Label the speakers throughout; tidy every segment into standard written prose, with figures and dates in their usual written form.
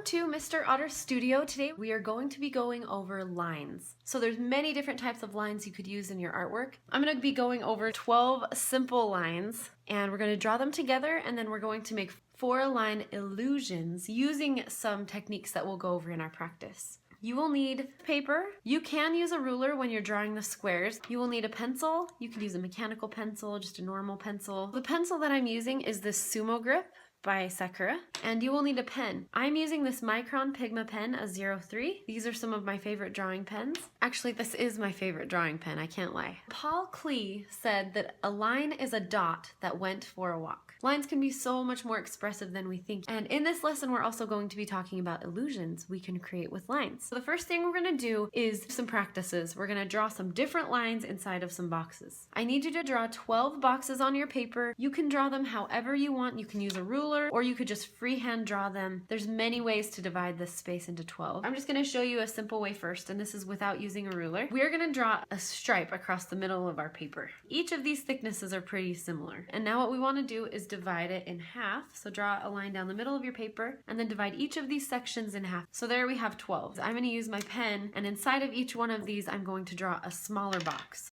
Speaker 1: Welcome to Mr. Otter Studio. Today we are going to be going over lines. So there's many different types of lines you could use in your artwork. I'm going to be going over 12 simple lines and we're going to draw them together, and then we're going to make 4 line illusions using some techniques that we'll go over in our practice. You will need paper. You can use a ruler when you're drawing the squares. You will need a pencil. You can use a mechanical pencil, just a normal pencil. The pencil that I'm using is this Sumo Grip by Sakura, and you will need a pen. I'm using this Micron Pigma pen, a 03. These are some of my favorite drawing pens. Actually, this is my favorite drawing pen, I can't lie. Paul Klee said that a line is a dot that went for a walk. Lines can be so much more expressive than we think, and in this lesson we're also going to be talking about illusions we can create with lines. So the first thing we're going to do is some practices. We're going to draw some different lines inside of some boxes. I need you to draw 12 boxes on your paper. You can draw them however you want. You can use a ruler, or you could just freehand draw them. There's many ways to divide this space into 12. I'm just going to show you a simple way first, and this is without using a ruler. We're going to draw a stripe across the middle of our paper. Each of these thicknesses are pretty similar. And now what we want to do is divide it in half. So draw a line down the middle of your paper and then divide each of these sections in half. So there we have 12. I'm going to use my pen, and inside of each one of these I'm going to draw a smaller box.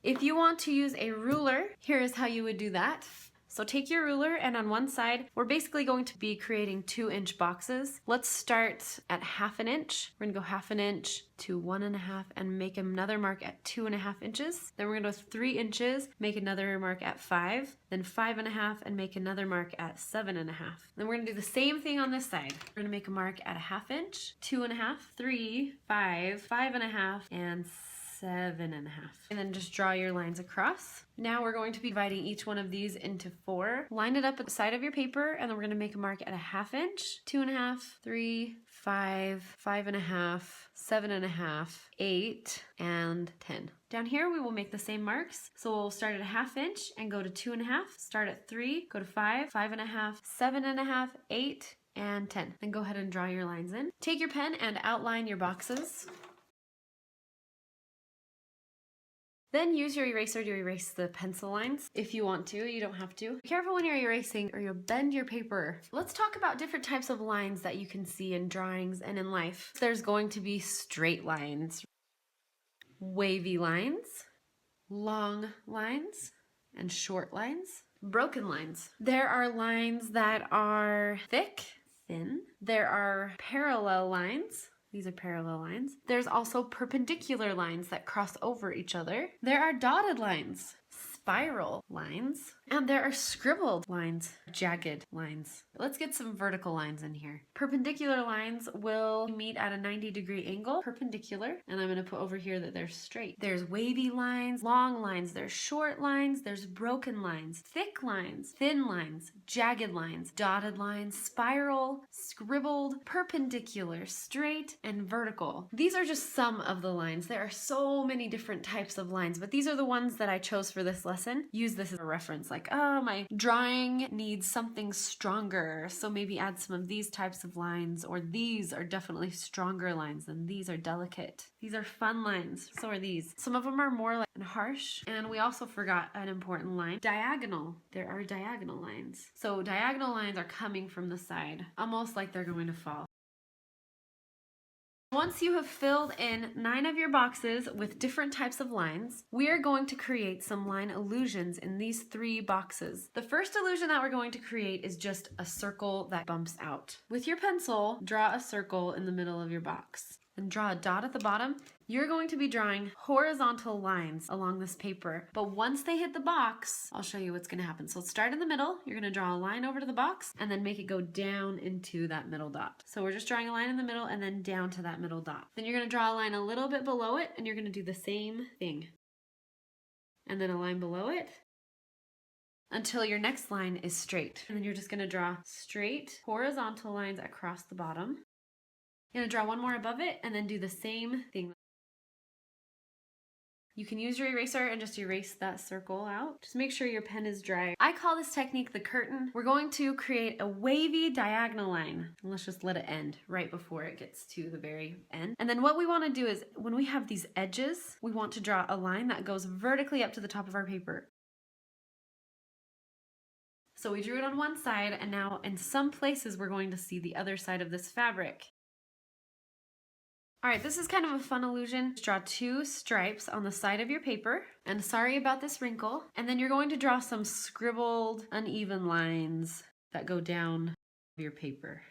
Speaker 1: If you want to use a ruler, here is how you would do that. So take your ruler, and on one side, we're basically going to be creating 2-inch boxes. Let's start at 1/2 inch. We're gonna go 1/2 inch to 1.5 and make another mark at 2.5 inches. Then we're gonna go 3 inches, make another mark at 5, then 5.5 and make another mark at 7.5. Then we're gonna do the same thing on this side. We're gonna make a mark at 1/2 inch, 2.5, 3, 5, 5.5, and 7.5. And then just draw your lines across. Now we're going to be dividing each one of these into 4. Line it up at the side of your paper, and then we're going to make a mark at 1/2 inch, 2.5, 3, 5, 5.5, 7.5, 8, and 10. Down here we will make the same marks. So we'll start at 1/2 inch and go to 2.5, start at 3, go to 5, 5.5, 7.5, 8, and 10. Then go ahead and draw your lines in. Take your pen and outline your boxes. Then use your eraser to erase the pencil lines. If you want to, you don't have to. Be careful when you're erasing or you'll bend your paper. Let's talk about different types of lines that you can see in drawings and in life. There's going to be straight lines, wavy lines, long lines, and short lines, broken lines. There are lines that are thick, thin. There are parallel lines. These are parallel lines. There's also perpendicular lines that cross over each other. There are dotted lines, spiral lines, and there are scribbled lines, jagged lines. Let's get some vertical lines in here. Perpendicular lines will meet at a 90-degree angle, perpendicular, and I'm gonna put over here that they're straight. There's wavy lines, long lines, there's short lines, there's broken lines, thick lines, thin lines, jagged lines, dotted lines, spiral, scribbled, perpendicular, straight, and vertical. These are just some of the lines. There are so many different types of lines, but these are the ones that I chose for this lesson. Use this as a reference, like, oh, my drawing needs something stronger, so maybe add some of these types of lines, or these are definitely stronger lines and these are delicate. These are fun lines, so are these. Some of them are more like harsh, and we also forgot an important line, diagonal. There are diagonal lines. So diagonal lines are coming from the side, almost like they're going to fall. Once you have filled in 9 of your boxes with different types of lines, we are going to create some line illusions in these 3 boxes. The first illusion that we're going to create is just a circle that bumps out. With your pencil, draw a circle in the middle of your box and draw a dot at the bottom. You're going to be drawing horizontal lines along this paper, but once they hit the box, I'll show you what's going to happen. So start in the middle, you're going to draw a line over to the box and then make it go down into that middle dot. So we're just drawing a line in the middle and then down to that middle dot. Then you're going to draw a line a little bit below it, and you're going to do the same thing. And then a line below it until your next line is straight. And then you're just going to draw straight horizontal lines across the bottom. You're going to draw one more above it and then do the same thing. You can use your eraser and just erase that circle out. Just make sure your pen is dry. I call this technique the curtain. We're going to create a wavy diagonal line. And let's just let it end right before it gets to the very end. And then what we want to do is, when we have these edges, we want to draw a line that goes vertically up to the top of our paper. So we drew it on one side, and now in some places we're going to see the other side of this fabric. All right, this is kind of a fun illusion. Draw 2 stripes on the side of your paper, and sorry about this wrinkle. And then you're going to draw some scribbled, uneven lines that go down your paper.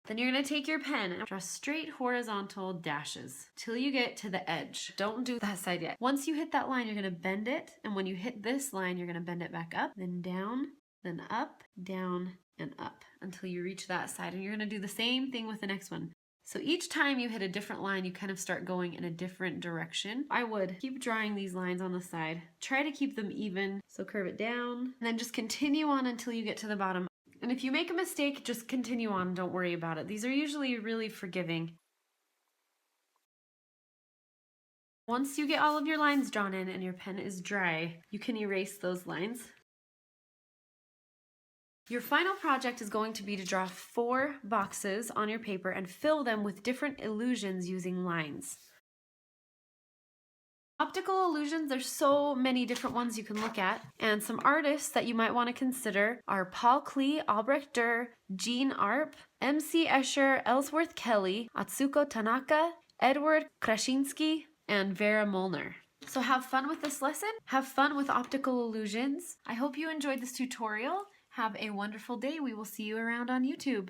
Speaker 1: Then you're going to take your pen and draw straight horizontal dashes till you get to the edge. Don't do that side yet. Once you hit that line, you're going to bend it, and when you hit this line, you're going to bend it back up, then down, then up, down, and up until you reach that side. And you're going to do the same thing with the next one. So each time you hit a different line, you kind of start going in a different direction. I would keep drawing these lines on the side. Try to keep them even. So curve it down, and then just continue on until you get to the bottom. And if you make a mistake, just continue on. Don't worry about it. These are usually really forgiving. Once you get all of your lines drawn in and your pen is dry, you can erase those lines. Your final project is going to be to draw 4 boxes on your paper and fill them with different illusions using lines. Optical illusions, there's so many different ones you can look at, and some artists that you might want to consider are Paul Klee, Albrecht Dürer, Jean Arp, M.C. Escher, Ellsworth Kelly, Atsuko Tanaka, Edward Krasinski, and Vera Molnar. So have fun with this lesson. Have fun with optical illusions. I hope you enjoyed this tutorial. Have a wonderful day. We will see you around on YouTube.